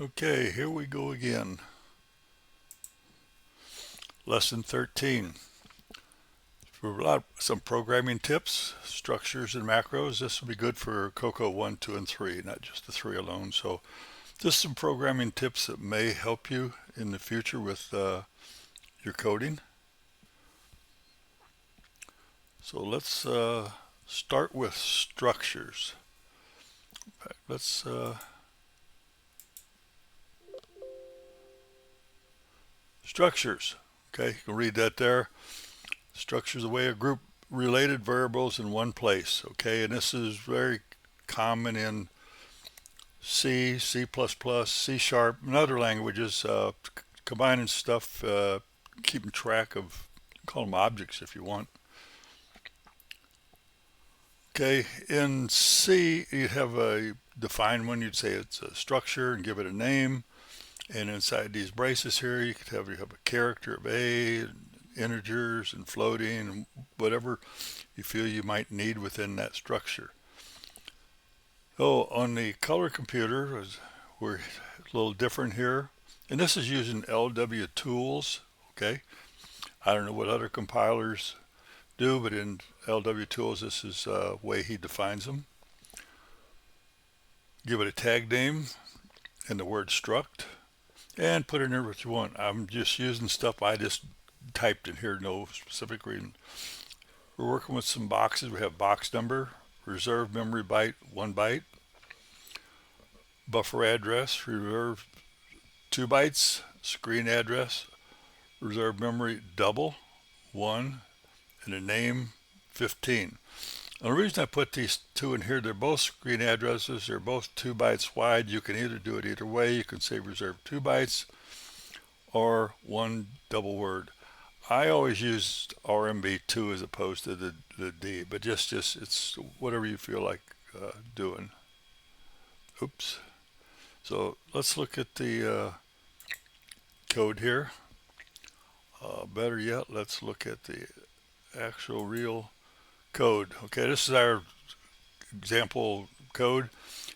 Okay, here we go again. Lesson 13. For some programming tips, structures and macros. This will be good for COCO 1, 2, and 3, not just the 3 alone. So just some programming tips that may help you in the future with your coding. So let's start with structures. Let's structures. Okay, you can read that there. Structure is a way to group related variables in one place. Okay, and this is very common in C, C++, C Sharp, and other languages. Combining stuff, keeping track of, call them objects if you want. Okay, in C, you'd have a defined one. You'd say it's a structure and give it a name. And inside these braces here, you have a character of A, integers and floating, and whatever you feel you might need within that structure. Oh, on the color computer, we're a little different here. And this is using LW tools, okay? I don't know what other compilers do, but in LW tools, this is the way he defines them. Give it a tag name and the word struct, and put in there what you want. I'm just using stuff I just typed in here, no specific reason. We're working with some boxes. We have box number, reserved memory byte, 1 byte, buffer address, reserved 2 bytes, screen address, reserved memory double, 1, and a name, 15. And the reason I put these two in here, they're both screen addresses. They're both 2 bytes wide. You can either do it either way. You can say reserve 2 bytes or 1 double word. I always use RMB2 as opposed to the D, but just it's whatever you feel like doing. Oops. So let's look at the code here. Better yet, let's look at the actual real code. Okay, this is our example code,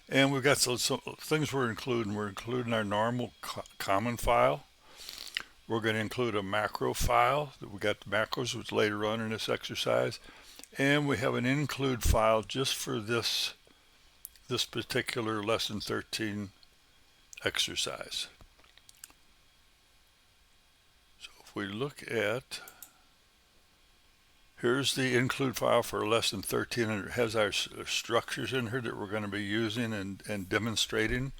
and we've got some things we're including. We're including our normal common file. We're going to include a macro file. We got the macros, which later on in this exercise, and we have an include file just for this particular lesson 13 exercise. So if we look at, here's the include file for lesson 13, and it has our structures in here that we're going to be using and demonstrating.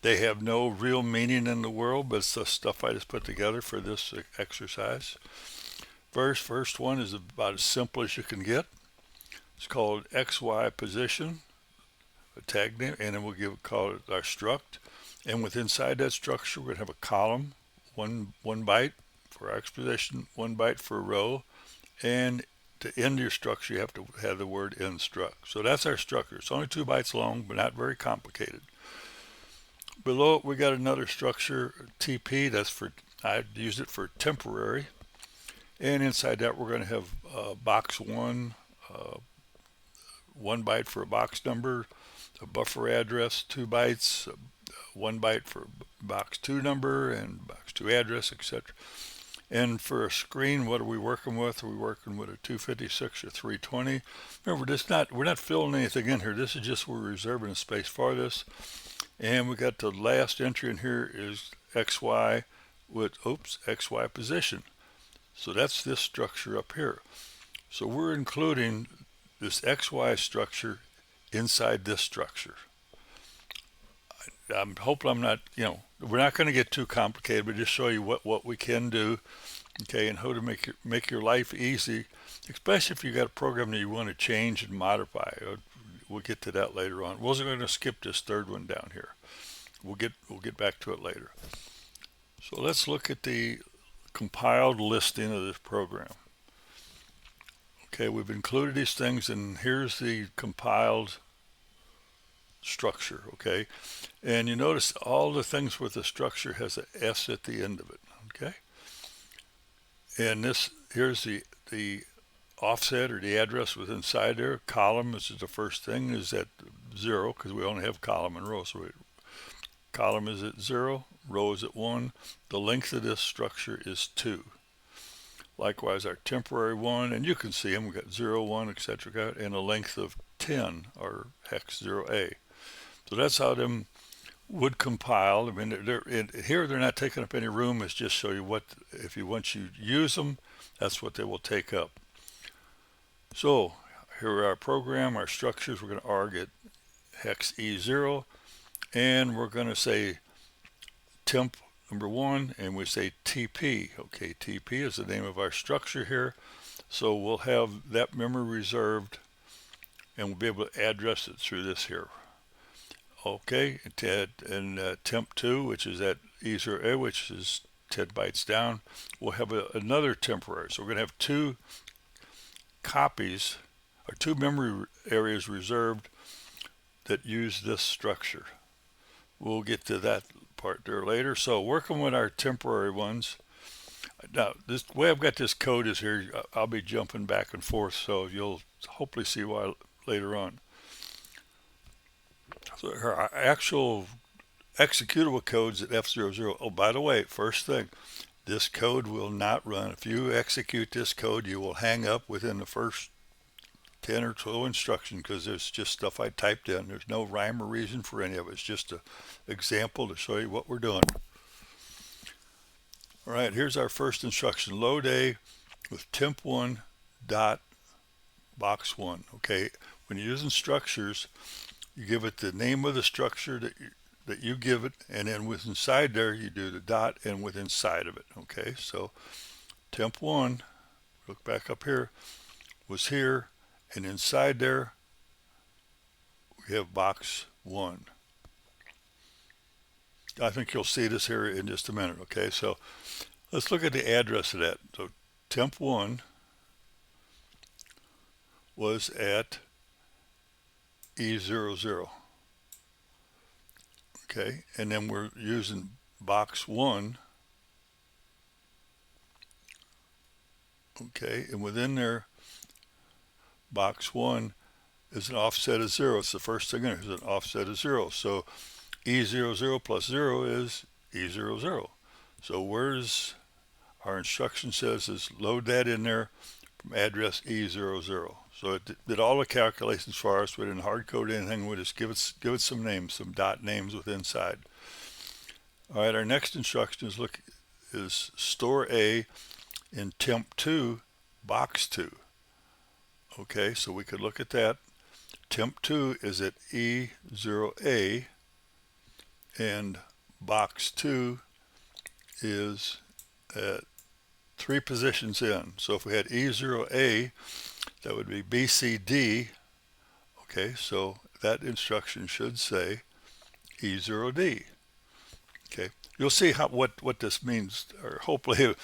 They have no real meaning in the world, but it's the stuff I just put together for this exercise. First one is about as simple as you can get. It's called XY position, a tag name, and then we'll call it our struct. And with inside that structure, we're going to have a column, one byte for X position, 1 byte for a row, and to end your structure, you have to have the word end struct. So that's our structure. It's only 2 bytes long, but not very complicated. Below it, we got another structure, TP. I used it for temporary. And inside that, we're going to have box 1, 1 byte for a box number, a buffer address, 2 bytes, 1 byte for box 2 number, and box 2 address, etc. And for a screen, what are we working with? Are we working with a 256 or 320? Remember, we're not filling anything in here. This is just we're reserving a space for this. And we got the last entry in here is XY with, XY position. So that's this structure up here. So we're including this XY structure inside this structure. I'm hoping I'm not, we're not going to get too complicated, but just show you what we can do, okay, and how to make your life easy, especially if you got a program that you want to change and modify. We'll get to that later on. We're going to skip this third one down here. We'll get back to it later. So let's look at the compiled listing of this program. Okay, we've included these things, and here's the compiled structure, okay? And you notice all the things with the structure has an S at the end of it, okay? And here's the offset or the address was inside there. Column, this is the first thing, is at 0 because we only have column and row. So column is at 0, row is at 1. The length of this structure is 2. Likewise, our temporary 1, and you can see them, we've got 0, 1, etc., and a length of 10, or hex 0A. So that's how them would compile. I mean, here they're not taking up any room. It's just show you what, if you once you use them, that's what they will take up. So here are our program, our structures. We're going to arg at hex E0, and we're going to say temp number 1, and we say TP. Okay, TP is the name of our structure here. So we'll have that memory reserved, and we'll be able to address it through this here. Okay, and temp 2, which is at E0A, which is 10 bytes down, we'll have another temporary. So we're going to have 2 copies, or 2 memory areas reserved that use this structure. We'll get to that part there later. So working with our temporary ones. Now, this way I've got this code is here. I'll be jumping back and forth, so you'll hopefully see why later on. So our actual executable codes at F00. Oh, by the way, first thing, this code will not run. If you execute this code, you will hang up within the first 10 or 12 instructions, because there's just stuff I typed in. There's no rhyme or reason for any of it. It's just an example to show you what we're doing. All right, here's our first instruction. Load A with temp1 dot box 1. Okay, when you're using structures, you give it the name of the structure that you give it, and then with inside there you do the dot and with inside of it. Okay, so temp1, look back up here, was here, and inside there we have box 1. I think you'll see this here in just a minute. Okay, so let's look at the address of that. So temp1 was at E00. Okay, and then we're using box 1. Okay, and within there, box 1 is an offset of 0. It's the first thing in there is an offset of 0. So E00 plus 0 is E00. So where's our instruction says is load that in there from address E00. So it did all the calculations for us. We didn't hard code anything. We just give it some names, some dot names with inside. All right, our next instruction is store A in temp2 box 2. Okay, so we could look at that. Temp2 is at E0A, and box 2 is at 3 positions in. So if we had E0A, that would be BCD. Okay, so that instruction should say E0D. Okay, you'll see what this means, or hopefully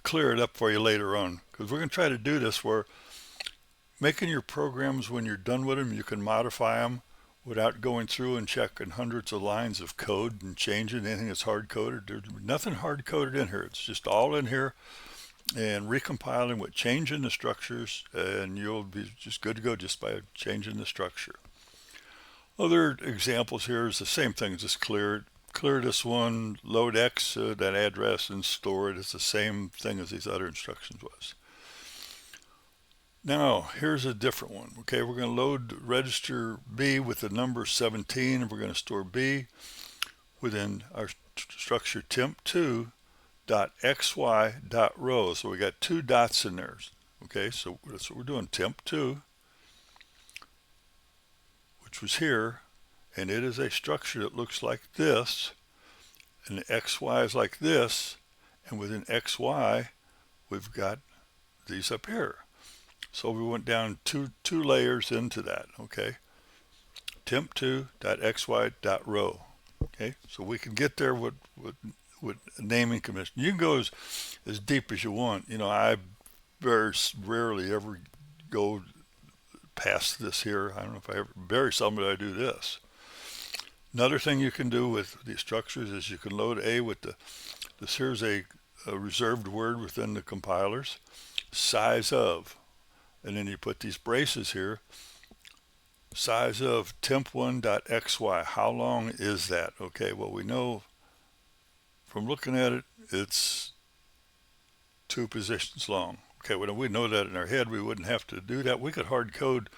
clear it up for you later on, because we're going to try to do this where making your programs, when you're done with them, you can modify them without going through and checking hundreds of lines of code and changing anything that's hard-coded. There's nothing hard-coded in here. It's just all in here, and recompiling with changing the structures, and you'll be just good to go just by changing the structure. Other examples here is the same thing. Just clear this one, load X, that address, and store it. It's the same thing as these other instructions was. Now, here's a different one. Okay, we're going to load register B with the number 17, and we're going to store B within our structure temp2 dot xy dot row. So we got 2 dots in there. Okay, so that's what we're doing. Temp2, which was here, and it is a structure that looks like this, and the xy is like this, and within xy we've got these up here. So we went down two layers into that. Okay, temp2 dot xy dot row. Okay, so we can get there with naming convention. You can go as deep as you want. You know, I very rarely ever go past this here. I don't know if I ever, very seldom do I do this. Another thing you can do with these structures is you can load A with this here's a reserved word within the compilers, size of, and then you put these braces here, size of temp1.xy. How long is that? Okay, well, we know from looking at it, it's 2 positions long. Okay, well, we know that in our head. We wouldn't have to do that. We could hard code,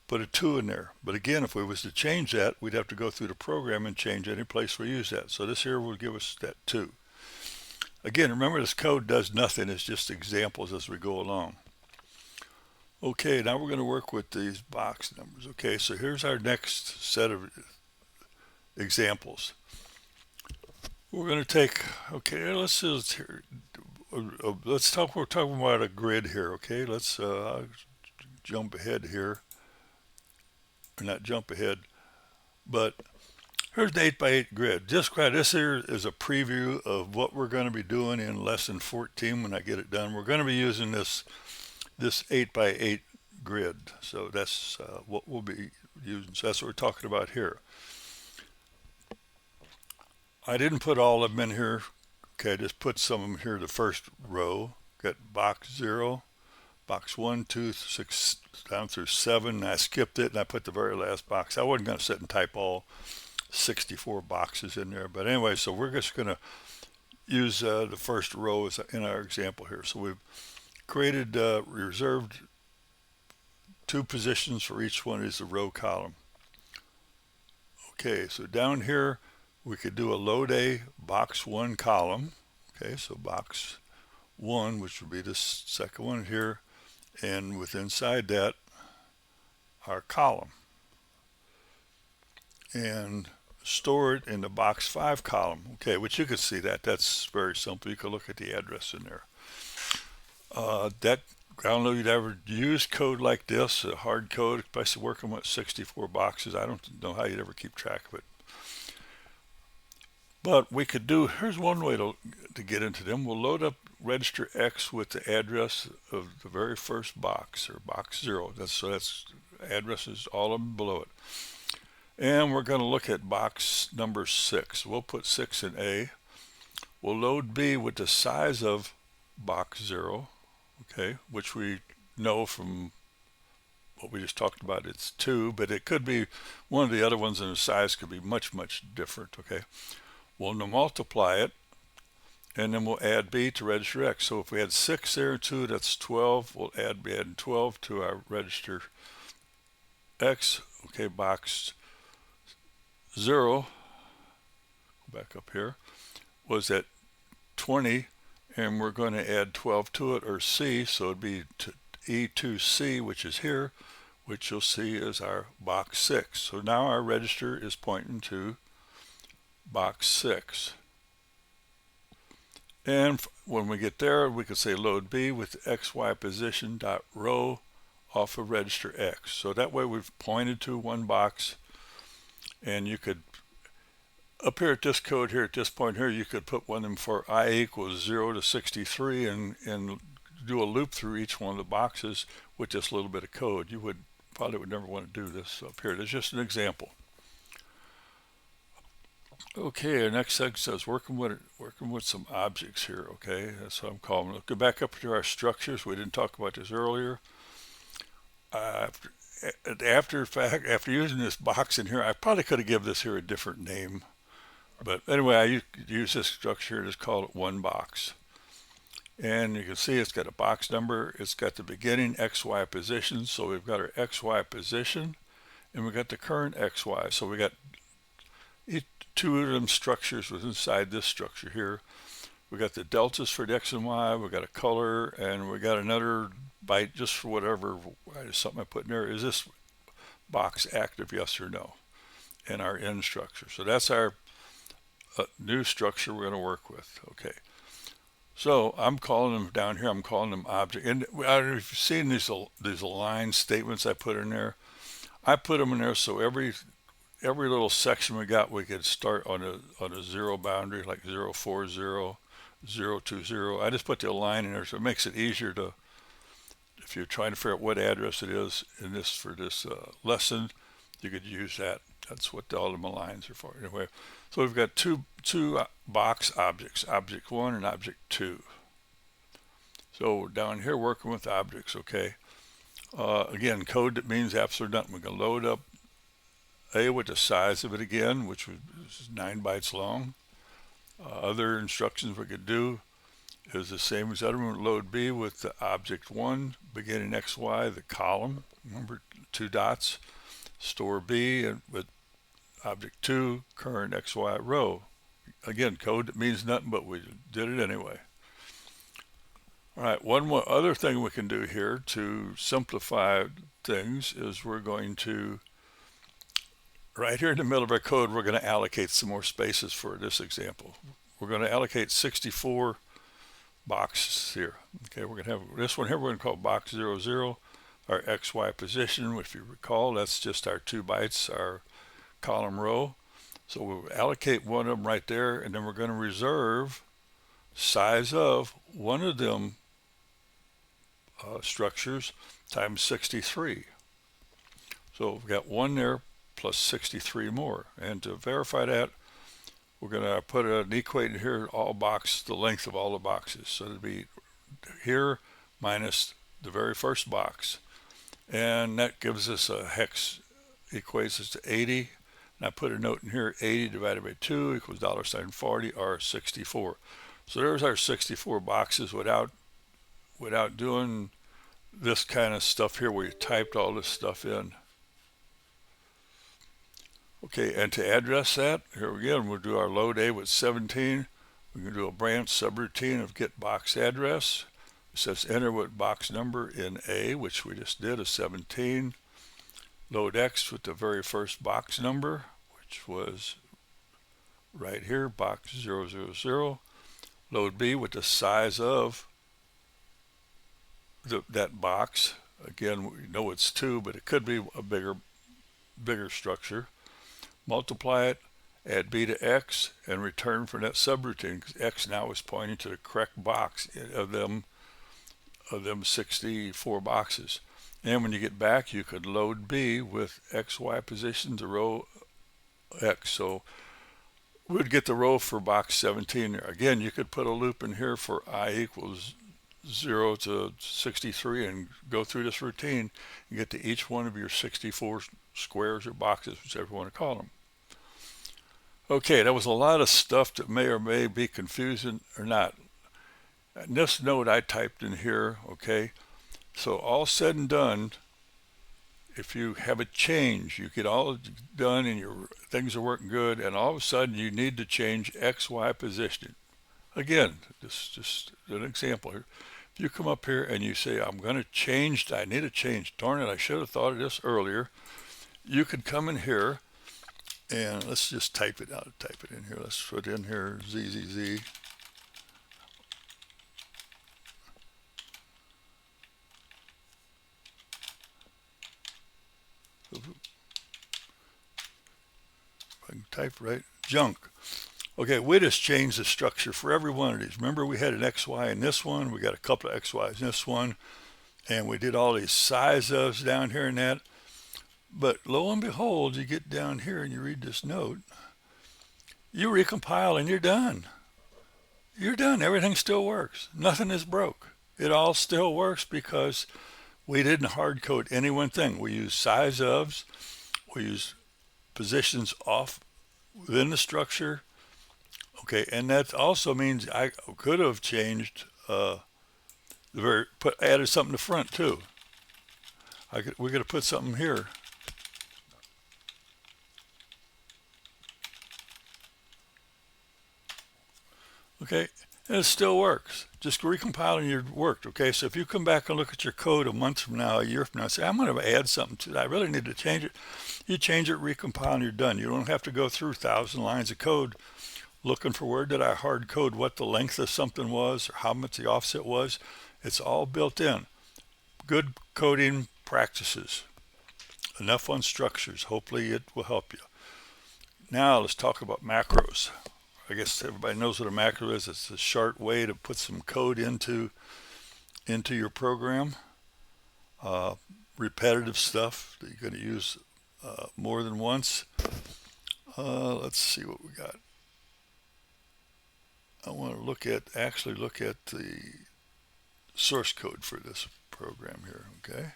put a 2 in there. But again, if we was to change that, we'd have to go through the program and change any place we use that. So this here will give us that 2. Again, remember, this code does nothing. It's just examples as we go along. Okay, now we're going to work with these box numbers. Okay, so here's our next set of examples. We're going to take, okay, let's talk, we're talking about a grid here. Okay, let's jump ahead here, or not jump ahead, but here's an 8x8 grid. Just this here is a preview of what we're going to be doing in lesson 14 when I get it done. We're going to be using this 8x8 grid, so that's what we'll be using. So that's what we're talking about here. I didn't put all of them in here. Okay, I just put some of them here. The first row, got box 0, box 1, 2, 6, down through 7. And I skipped it and I put the very last box. I wasn't going to sit and type all 64 boxes in there, but anyway, so we're just going to use the first row as in our example here. So we've created reserved 2 positions for each one is the row column. Okay, so down here we could do a load A box 1 column. Okay, so box 1, which would be the second one here, and with inside that our column, and store it in the box 5 column. Okay, which you can see that's very simple. You can look at the address in there. I don't know if you'd ever use code like this, a hard code, especially working with 64 boxes. I don't know how you'd ever keep track of it. But we could do, here's one way to get into them. We'll load up register X with the address of the very first box, or box 0. That's addresses, all of them below it. And we're going to look at box number 6. We'll put 6 in A. We'll load B with the size of box 0, okay, which we know from what we just talked about, it's 2, but it could be one of the other ones, and the size could be much, much different, okay. We'll multiply it, and then we'll add B to register X. So if we had 6 there, 2, that's 12. We'll add 12 to our register X. Okay, box 0, go back up here, was at 20, and we're going to add 12 to it, or C, so it'd be to E2C, which is here, which you'll see is our box 6. So now our register is pointing to box 6. And when we get there, we could say load B with XY position dot row off of register X. So that way we've pointed to one box, and you could, up here at this code here, at this point here, you could put one of them for I equals 0 to 63 and do a loop through each one of the boxes with just a little bit of code. You probably would never want to do this up here. It's just an example. Okay, our next section says working with some objects here. Okay, that's what I'm calling it. Go back up to our structures. We didn't talk about this earlier. After using this box in here, I probably could have given this here a different name, but anyway, I use this structure to just call it one box. And you can see it's got a box number. It's got the beginning XY position. So we've got our XY position, and we got the current XY. So we got 2 of them structures within inside this structure here. We got the deltas for the X and Y. We got a color, and we got another byte just for whatever something I put in there. Is this box active, yes or no? And our end structure. So that's our new structure we're going to work with. Okay. So I'm calling them down here. I'm calling them object. And you've seen these align statements I put in there. I put them in there so every little section we got, we could start on a 0 boundary, like 040, 020. I just put the align in there so it makes it easier to, if you're trying to figure out what address it is in this for this lesson, you could use that. That's what all the aligns are for. Anyway, so we've got two box objects, object 1 and object 2. So down here working with objects, okay. Again, code that means absolutely nothing. We're going to load up A with the size of it again, which is 9 bytes long. Other instructions we could do is the same as other one. Load B with the object 1, beginning XY, the column. Remember, 2 dots. Store B and with object 2, current XY row. Again, code that means nothing, but we did it anyway. All right, one more other thing we can do here to simplify things is we're going to, right here in the middle of our code, we're going to allocate some more spaces for this example. We're going to allocate 64 boxes here. Okay, we're going to have this one here, we're going to call box 00, our XY position. If you recall, that's just our 2 bytes, our column row. So we'll allocate one of them right there, and then we're going to reserve size of one of them structures times 63. So we've got 1 there plus 63 more. And to verify that, we're going to put an equation here, all box, the length of all the boxes. So it'll be here minus the very first box. And that gives us a hex, equates us to 80. And I put a note in here, 80 divided by 2 equals $40 or 64. So there's our 64 boxes without doing this kind of stuff here where you typed all this stuff in. Okay, and to address that, here again, we'll do our load A with 17. We can do a branch subroutine of get box address. It says enter what box number in A, which we just did, a 17. Load X with the very first box number, which was right here, box 000. Load B with the size of that box. Again, we know it's 2, but it could be a bigger structure. Multiply it, add B to X, and return for that subroutine, because X now is pointing to the correct box of them 64 boxes. And when you get back, you could load B with XY position to row X. So we would get the row for box 17 there. Again, you could put a loop in here for I equals 0 to 63 and go through this routine and get to each one of your 64 squares or boxes, whichever you want to call them. Okay, that was a lot of stuff that may or may be confusing or not. And this note I typed in here, okay, so all said and done, if you have a change, you get all done and your things are working good, and all of a sudden you need to change XY position. Again, this is just an example here. If you come up here and you say, I'm going to change, I need a change, darn it, I should have thought of this earlier. You could come in here and let's just type it out, type it in here. Let's put in here ZZZ. If I can type right, junk. Okay, we just changed the structure for every one of these. Remember, we had an XY in this one, we got a couple of XYs in this one, and we did all these size ofs down here and that. But lo and behold, you get down here and you read this note, you recompile and you're done. You're done. Everything still works. Nothing is broke. It all still works because we didn't hard code any one thing. We used size ofs, we used positions off within the structure. Okay, and that also means I could have changed added something to front too. We could have put something here. Okay, and it still works. Just recompiling your work. Okay, so if you come back and look at your code a month from now, a year from now, say, I'm going to add something to that. I really need to change it. You change it, recompile, and you're done. You don't have to go through 1,000 lines of code looking for where did I hard code what the length of something was or how much the offset was. It's all built in. Good coding practices. Enough on structures. Hopefully it will help you. Now let's talk about macros. I guess everybody knows what a macro is. It's a short way to put some code into your program. Repetitive stuff that you're going to use more than once. Let's see what we got. I want to actually look at the source code for this program here, okay?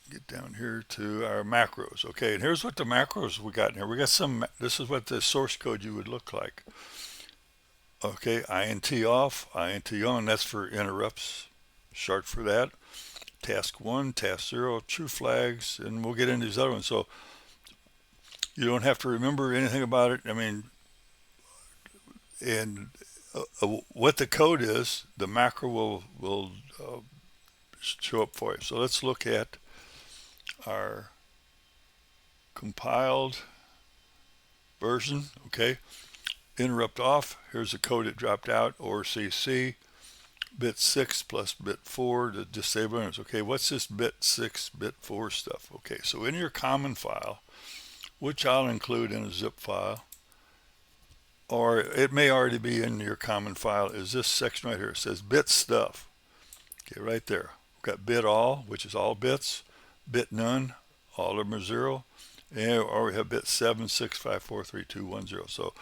get down here to our macros. Okay, and here's what the macros we got in here. We got some, this is what the source code you would look like. Okay, int off, int on, that's for interrupts, short for that. Task 1, task 0, true flags, and we'll get into these other ones. So you don't have to remember anything about it. I mean, and what the code is, the macro will show up for you. So let's look at our compiled version. Okay, interrupt off. Here's the code that dropped out, or CC. Bit 6 plus bit 4 to disable it. Okay, what's this bit 6, bit 4 stuff? Okay, so in your common file, which I'll include in a zip file, or it may already be in your common file, is this section right here. It says bit stuff. Okay, right there. We've got bit all, which is all bits, bit none, all of them are 0, and or we have bit 7, 6, 5, 4, 3, 2, 1, 0. So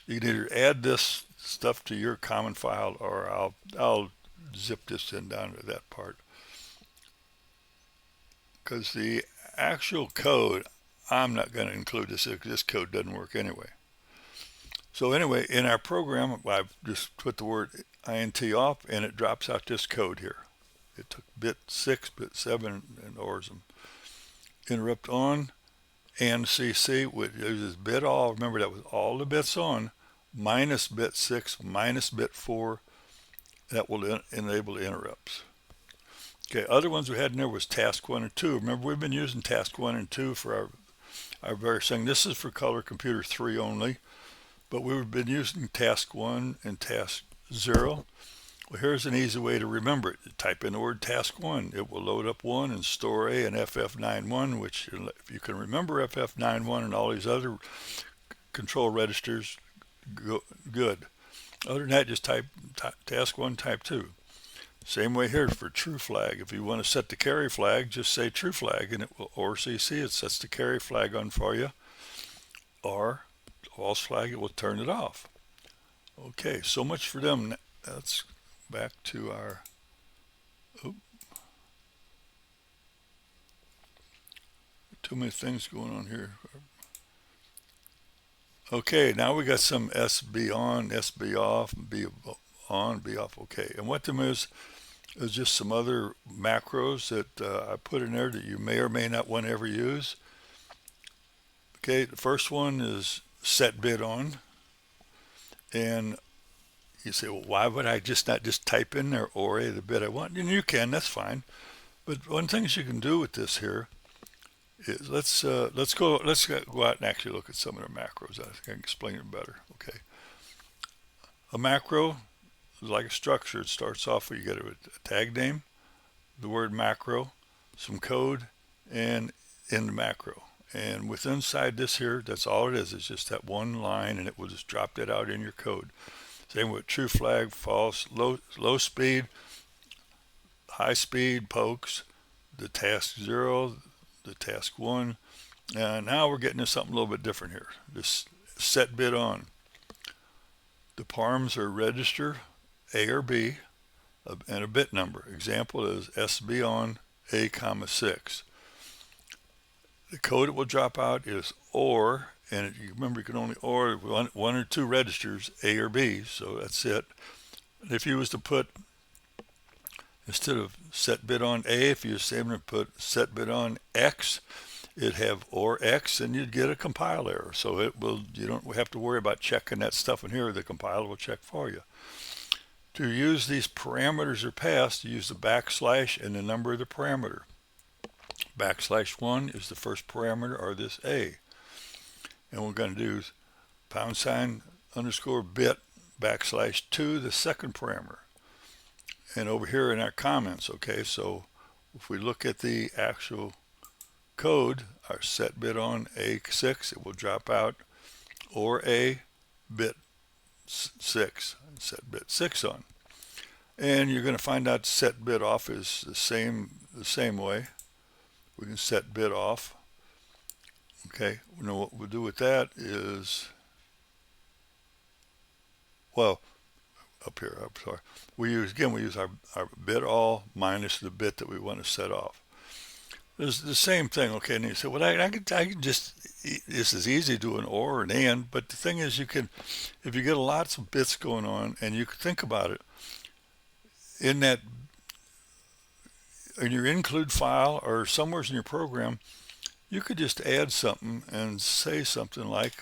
you can either add this stuff to your common file, or I'll zip this in down to that part, because the actual code, I'm not going to include this. This code doesn't work anyway. So anyway, in our program, I've just put the word int off, and it drops out this code here. It took bit 6, bit 7, and ORs them. Interrupt on and CC, which is bit all. Remember, that was all the bits on, minus bit 6, minus bit 4. That will enable the interrupts. Okay, other ones we had in there was task 1 and 2. Remember, we've been using task 1 and 2 for our various things. This is for Color Computer 3 only, but we've been using task 1 and task 0. Well, here's an easy way to remember it. You type in the word task 1. It will load up 1 and store A and FF91, which, if you can remember FF91 and all these other control registers, good. Other than that, just type task 1, type 2. Same way here for true flag. If you want to set the carry flag, just say true flag, and it will, or CC, it sets the carry flag on for you, or false flag, it will turn it off. Okay, so much for them. Let's back to our, too many things going on here. Okay, now we got some SB on, SB off, B on, B off. Okay, and what them is just some other macros that I put in there that you may or may not want to ever use. Okay, the first one is set bit on, and you say, well, why would I not just type in there or the bit I want? And you can, that's fine. But one thing you can do with this here is let's go out and actually look at some of the macros. I think I can explain it better. Okay, a macro is like a structure. It starts off where you get a tag name, the word macro, some code, and in the macro. And with inside this here, that's all it is. It's just that one line, and it will just drop that out in your code. Same with true flag, false, low speed, high speed, pokes, the task 0, the task 1. And now we're getting to something a little bit different here. This set bit on. The params are register, A or B, and a bit number. Example is SB on A, 6. The code it will drop out is OR, and you remember you can only OR one or two registers, A or B, so that's it. And if you was to put, instead of set bit on A, if you was to put set bit on X, it'd have OR X, and you'd get a compile error. So it will, you don't have to worry about checking that stuff in here. The compiler will check for you. To use these parameters or passed, you use the backslash and the number of the parameter. \1 is the first parameter, or this A. And we're going to do #_bit \2, the second parameter. And over here in our comments, okay, so if we look at the actual code, our set bit on A6, it will drop out or A bit 6, set bit 6 on. And you're going to find out set bit off is the same way. We can set bit off. Okay, now what we'll do with that is, well, up here, I'm sorry. We use our bit all minus the bit that we want to set off. It's the same thing, okay? And you say, well, I can just, this is easy to do an or an and, but the thing is, you can, if you get lots of bits going on, and you can think about it, in that, in your include file or somewhere in your program, you could just add something and say something like,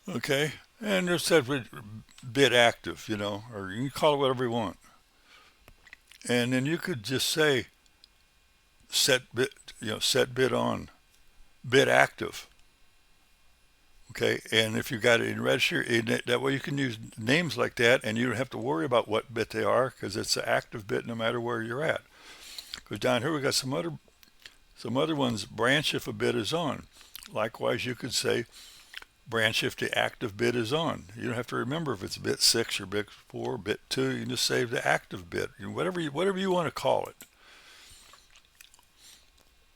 okay, and just have bit active, or you can call it whatever you want. And then you could just say set bit, set bit on, bit active. Okay, and if you got it in register, that way you can use names like that, and you don't have to worry about what bit they are because it's an active bit no matter where you're at. Because down here we got some other ones. Branch if a bit is on. Likewise, you could say branch if the active bit is on. You don't have to remember if it's bit 6 or bit 4, bit 2. You can just say the active bit, whatever you want to call it.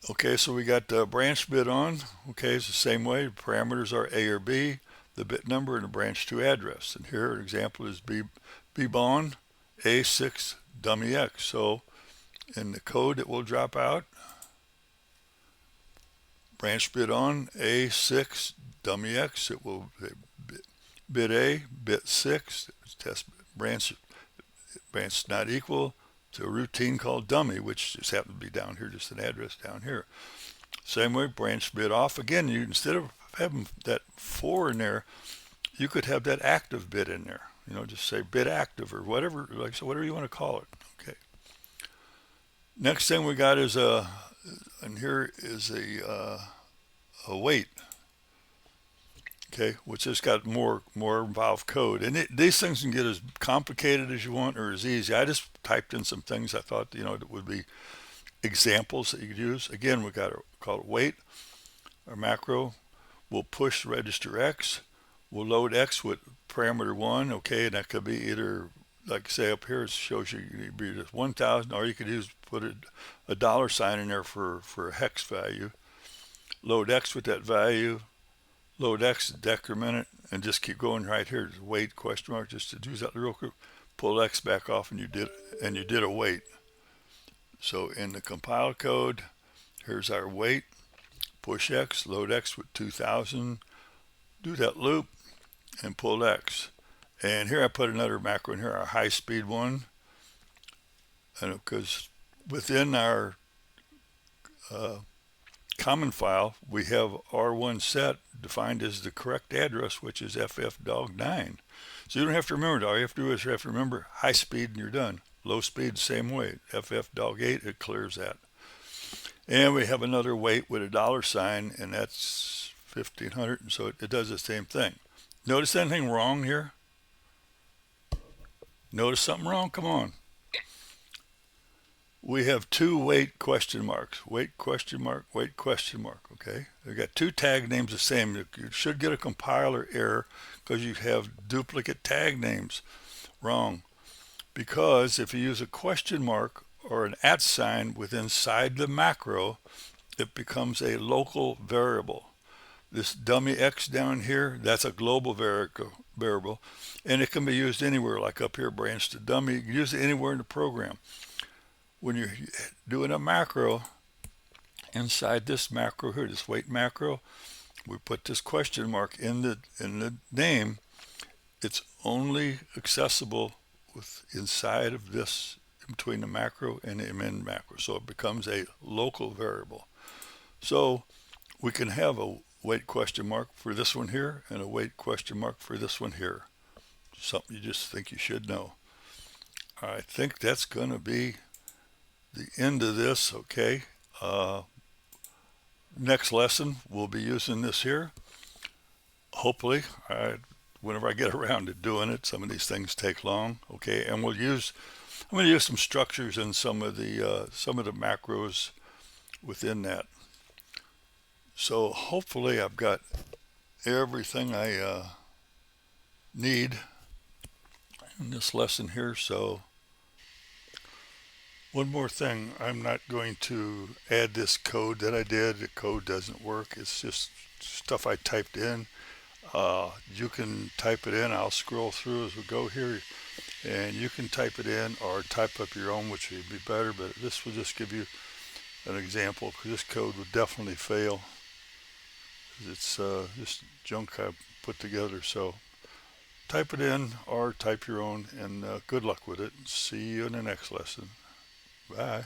Okay, so we got branch bit on. Okay, it's the same way. Parameters are A or B, the bit number, and the branch to address. And here an example is bbon A6 dummy X. So in the code it will drop out, branch bit on A6 dummy X. It will bit A, bit 6, test branch not equal to a routine called dummy, which just happens to be down here, just an address down here. Same way, branch bit off. Again, you instead of having that 4 in there, you could have that active bit in there. Just say bit active or whatever, like so, whatever you want to call it. Okay. Next thing we got is and here is a wait. Okay, which has got more involved code, and these things can get as complicated as you want or as easy. I just typed in some things I thought that would be examples that you could use. Again, we got to call it wait. Our macro will push register X. We'll load X with parameter 1. Okay, and that could be either, like say up here, it shows you be just 1,000, or you could put a dollar sign in there for a hex value. Load X with that value. Load X, decrement it, and just keep going right here. Just wait question mark, just to do that real quick. Pull X back off, and you did a wait. So in the compile code, here's our wait. Push X, load X with 2,000. Do that loop, and pull X. And here I put another macro in here, our high speed one, and because within our common file, we have R1 set defined as the correct address, which is ffdog9. So you don't have to remember it. All you have to do is you have to remember high speed and you're done. Low speed, same way. ffdog8, it clears that. And we have another wait with a dollar sign, and that's 1,500, and so it does the same thing. Notice anything wrong here? Notice something wrong? Come on. We have two wait question marks. Wait question mark, wait question mark, okay? We've got two tag names the same. You should get a compiler error because you have duplicate tag names. Wrong. Because if you use a question mark or an @ sign inside the macro, it becomes a local variable. This dummy X down here, that's a global variable, and it can be used anywhere, like up here, branch to dummy. You can use it anywhere in the program. When you're doing a macro, inside this macro here, this wait macro, we put this question mark in the name. It's only accessible inside of this, between the macro and the amend macro. So it becomes a local variable. So we can have a wait question mark for this one here and a wait question mark for this one here. Something you just think you should know. I think that's going to be the end of this. Okay, next lesson we'll be using this here, hopefully. Whenever I get around to doing it, some of these things take long. Okay, and I'm going to use some structures and some of the macros within that. So hopefully I've got everything I need in this lesson here. So one more thing, I'm not going to add this code that I did. The code doesn't work. It's just stuff I typed in. You can type it in. I'll scroll through as we go here, and you can type it in or type up your own, which would be better, but this will just give you an example, because this code would definitely fail. It's just junk I put together. So type it in or type your own, and good luck with it. See you in the next lesson. Bye.